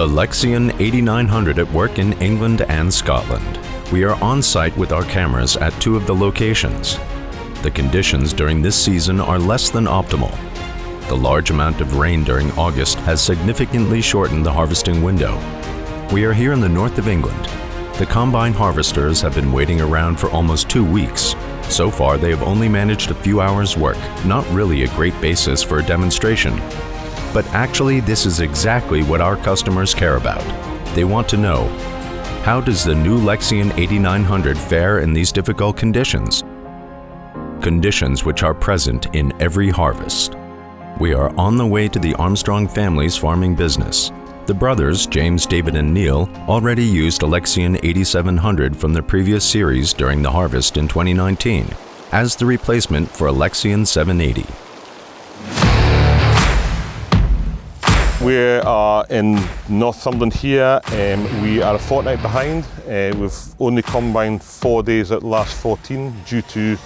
The LEXION 8900 at work in England and Scotland. We are on site with our cameras at two of the locations. The conditions during this season are less than optimal. The large amount of rain during August has significantly shortened the harvesting window. We are here in the north of England. The combine harvesters have been waiting around for almost 2 weeks. So far, they have only managed a few hours' work, not really a great basis for a demonstration. But actually, this is exactly what our customers care about. They want to know, how does the new LEXION 8900 fare in these difficult conditions? Conditions which are present in every harvest. We are on the way to the Armstrong family's farming business. The brothers, James, David, and Neil, already used a LEXION 8700 from the previous series during the harvest in 2019 as the replacement for a LEXION 780. We are in Northumberland here. We are a fortnight behind. We've only combined 4 days out of the last 14 due to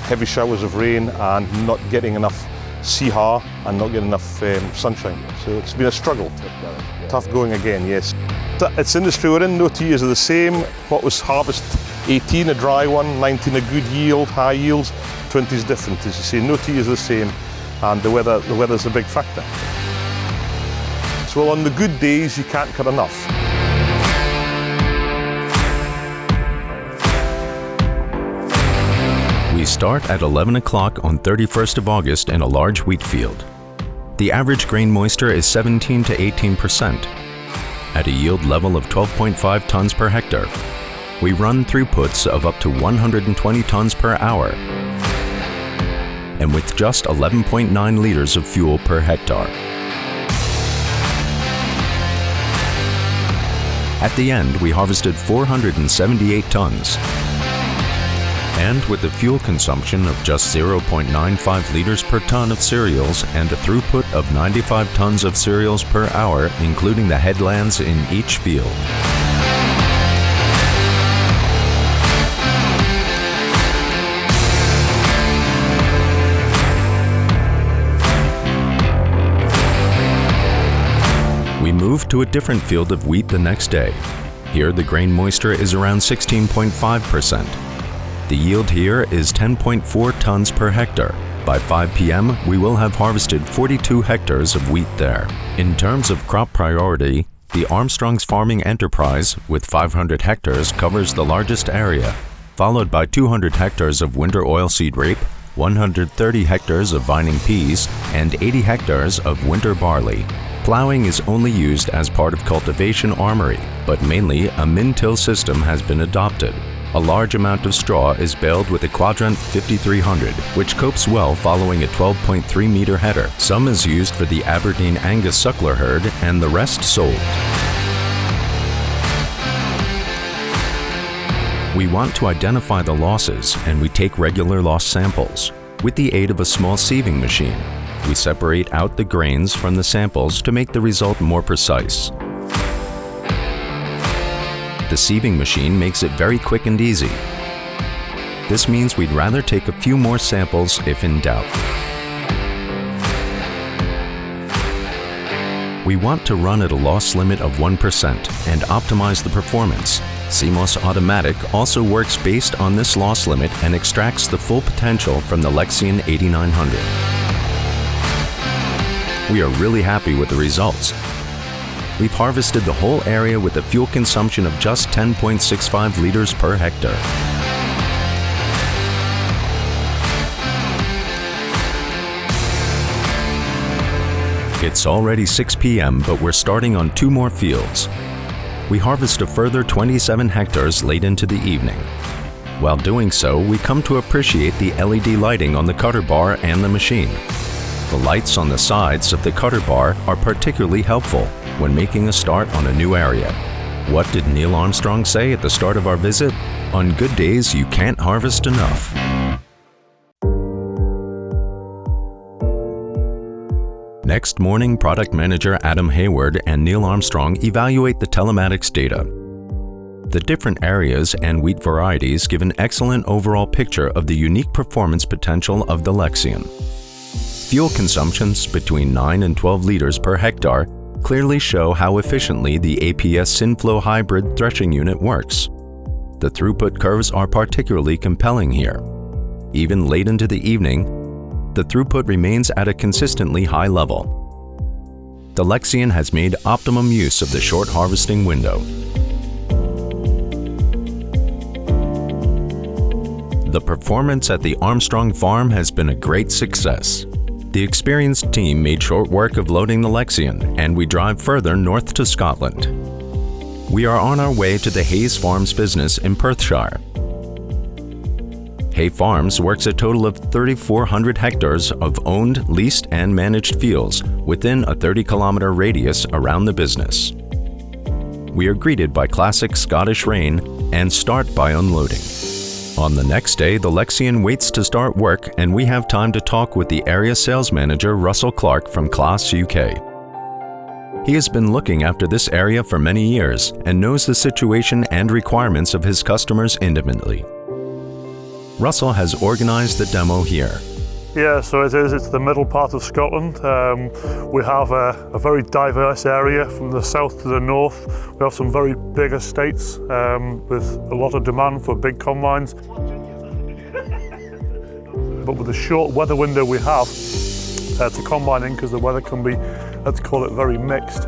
heavy showers of rain and not getting enough CHAR and not getting enough sunshine. So it's been a struggle. Tough going again, yes. It's the industry we're in. No 2 years are the same. What was harvest 18, a dry one, 19 a good yield, high yields, 20 is different. As you say, no 2 years are the same, and the weather's a big factor. So on the good days, you can't cut enough. We start at 11 o'clock on 31st of August in a large wheat field. The average grain moisture is 17 to 18%, at a yield level of 12.5 tons per hectare. We run throughputs of up to 120 tons per hour, and with just 11.9 liters of fuel per hectare. At the end, we harvested 478 tons. And with a fuel consumption of just 0.95 liters per ton of cereals and a throughput of 95 tons of cereals per hour, including the headlands in each field. We moved to a different field of wheat the next day. Here, the grain moisture is around 16.5%. The yield here is 10.4 tons per hectare. By 5 p.m., we will have harvested 42 hectares of wheat there. In terms of crop priority, the Armstrong's farming enterprise, with 500 hectares, covers the largest area, followed by 200 hectares of winter oilseed rape, 130 hectares of vining peas, and 80 hectares of winter barley. Plowing is only used as part of cultivation armory, but mainly a min-till system has been adopted. A large amount of straw is baled with a Quadrant 5300, which copes well following a 12.3-meter header. Some is used for the Aberdeen Angus suckler herd and the rest sold. We want to identify the losses, and we take regular loss samples. With the aid of a small sieving machine, we separate out the grains from the samples to make the result more precise. The sieving machine makes it very quick and easy. This means we'd rather take a few more samples if in doubt. We want to run at a loss limit of 1% and optimize the performance. CMOS Automatic also works based on this loss limit and extracts the full potential from the LEXION 8900. We are really happy with the results. We've harvested the whole area with a fuel consumption of just 10.65 liters per hectare. It's already 6 p.m., but we're starting on 2 more fields. We harvest a further 27 hectares late into the evening. While doing so, we come to appreciate the LED lighting on the cutter bar and the machine. The lights on the sides of the cutter bar are particularly helpful when making a start on a new area. What did Neil Armstrong say at the start of our visit? On good days, you can't harvest enough. Next morning, Product Manager Adam Hayward and Neil Armstrong evaluate the telematics data. The different areas and wheat varieties give an excellent overall picture of the unique performance potential of the LEXION. Fuel consumptions between 9 and 12 liters per hectare clearly show how efficiently the APS SynFlow hybrid threshing unit works. The throughput curves are particularly compelling here. Even late into the evening, the throughput remains at a consistently high level. The LEXION has made optimum use of the short harvesting window. The performance at the Armstrong farm has been a great success. The experienced team made short work of loading the LEXION, and we drive further north to Scotland. We are on our way to the Hayes Farms business in Perthshire. Hay Farms works a total of 3,400 hectares of owned, leased, and managed fields within a 30-kilometer radius around the business. We are greeted by classic Scottish rain and start by unloading. On the next day, the LEXION waits to start work, and we have time to talk with the area sales manager Russell Clark from Claas UK. He has been looking after this area for many years and knows the situation and requirements of his customers intimately. Russell has organized the demo here. Yeah, so it is. It's the middle part of Scotland. We have a very diverse area from the south to the north. We have some very big estates with a lot of demand for big combines. But with the short weather window we have to combine in, because the weather can be, let's call it, very mixed,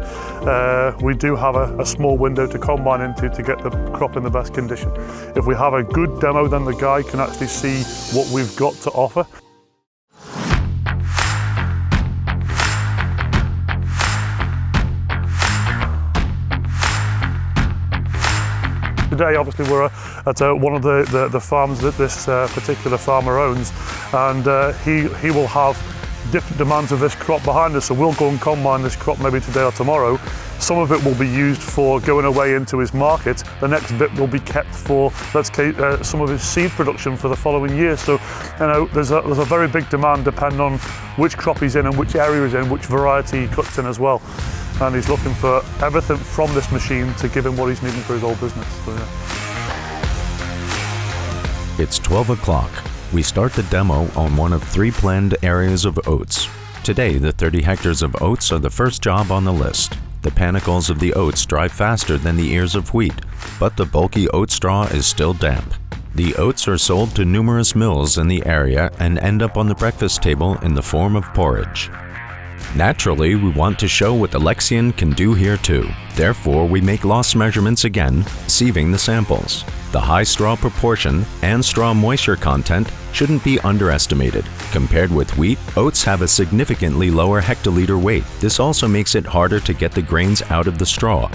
we do have a small window to combine into to get the crop in the best condition. If we have a good demo, then the guy can actually see what we've got to offer. Today, obviously, we're at one of the farms that this particular farmer owns, and he will have different demands of this crop behind us, so we'll go and combine this crop maybe today or tomorrow. Some of it will be used for going away into his market. The next bit will be kept for, some of his seed production for the following year. So, you know, there's a very big demand depending on which crop he's in and which area he's in, which variety he cuts in as well. And he's looking for everything from this machine to give him what he's needing for his whole business. So, yeah. It's 12 o'clock. We start the demo on one of 3 planned areas of oats. Today, the 30 hectares of oats are the first job on the list. The panicles of the oats dry faster than the ears of wheat, but the bulky oat straw is still damp. The oats are sold to numerous mills in the area and end up on the breakfast table in the form of porridge. Naturally, we want to show what the LEXION can do here too. Therefore, we make loss measurements again, sieving the samples. The high straw proportion and straw moisture content shouldn't be underestimated. Compared with wheat, oats have a significantly lower hectoliter weight. This also makes it harder to get the grains out of the straw.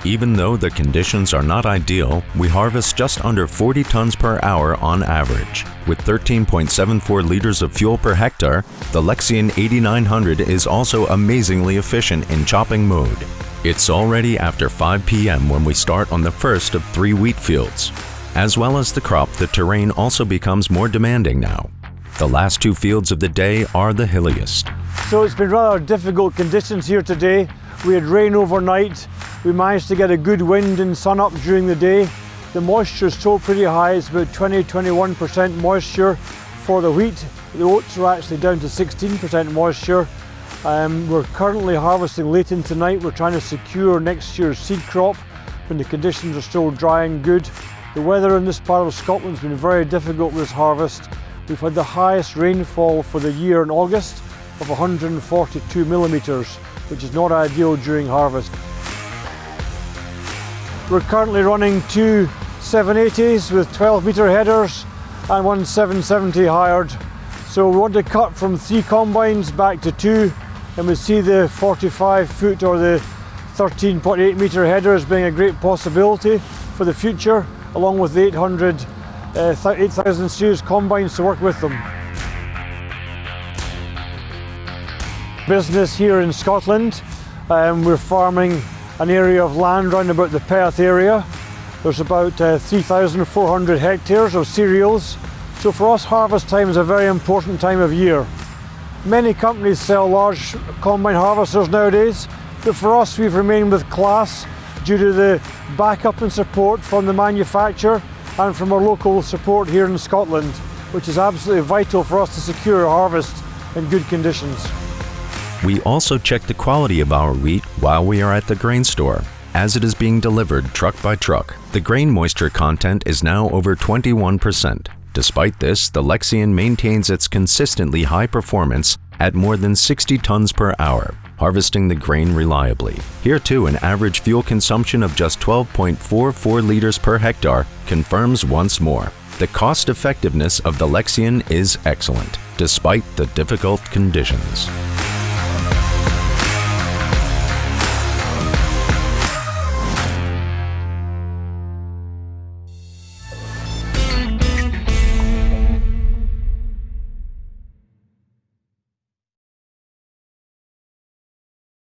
Even though the conditions are not ideal, we harvest just under 40 tons per hour on average. With 13.74 liters of fuel per hectare, the LEXION 8900 is also amazingly efficient in chopping mode. It's already after 5 p.m. when we start on the first of 3 wheat fields. As well as the crop, the terrain also becomes more demanding now. The last 2 fields of the day are the hilliest. So it's been rather difficult conditions here today. We had rain overnight. We managed to get a good wind and sun up during the day. The moisture is still pretty high. It's about 20–21% moisture for the wheat. The oats are actually down to 16% moisture. We're currently harvesting late into night. We're trying to secure next year's seed crop when the conditions are still dry and good. The weather in this part of Scotland has been very difficult this harvest. We've had the highest rainfall for the year in August of 142 millimetres, which is not ideal during harvest. We're currently running 2 780s with 12-metre headers and 1 770 hired. So we want to cut from 3 combines back to 2, and we see the 45-foot or the 13.8-metre headers being a great possibility for the future, along with the 8,000 series combines to work with them. Business here in Scotland, we're farming an area of land round about the Perth area. There's about 3,400 hectares of cereals. So for us, harvest time is a very important time of year. Many companies sell large combine harvesters nowadays, but for us, we've remained with Claas due to the backup and support from the manufacturer and from our local support here in Scotland, which is absolutely vital for us to secure a harvest in good conditions. We also check the quality of our wheat while we are at the grain store, as it is being delivered truck by truck. The grain moisture content is now over 21%. Despite this, the LEXION maintains its consistently high performance at more than 60 tons per hour, harvesting the grain reliably. Here too, an average fuel consumption of just 12.44 liters per hectare confirms once more the cost effectiveness of the LEXION is excellent, despite the difficult conditions.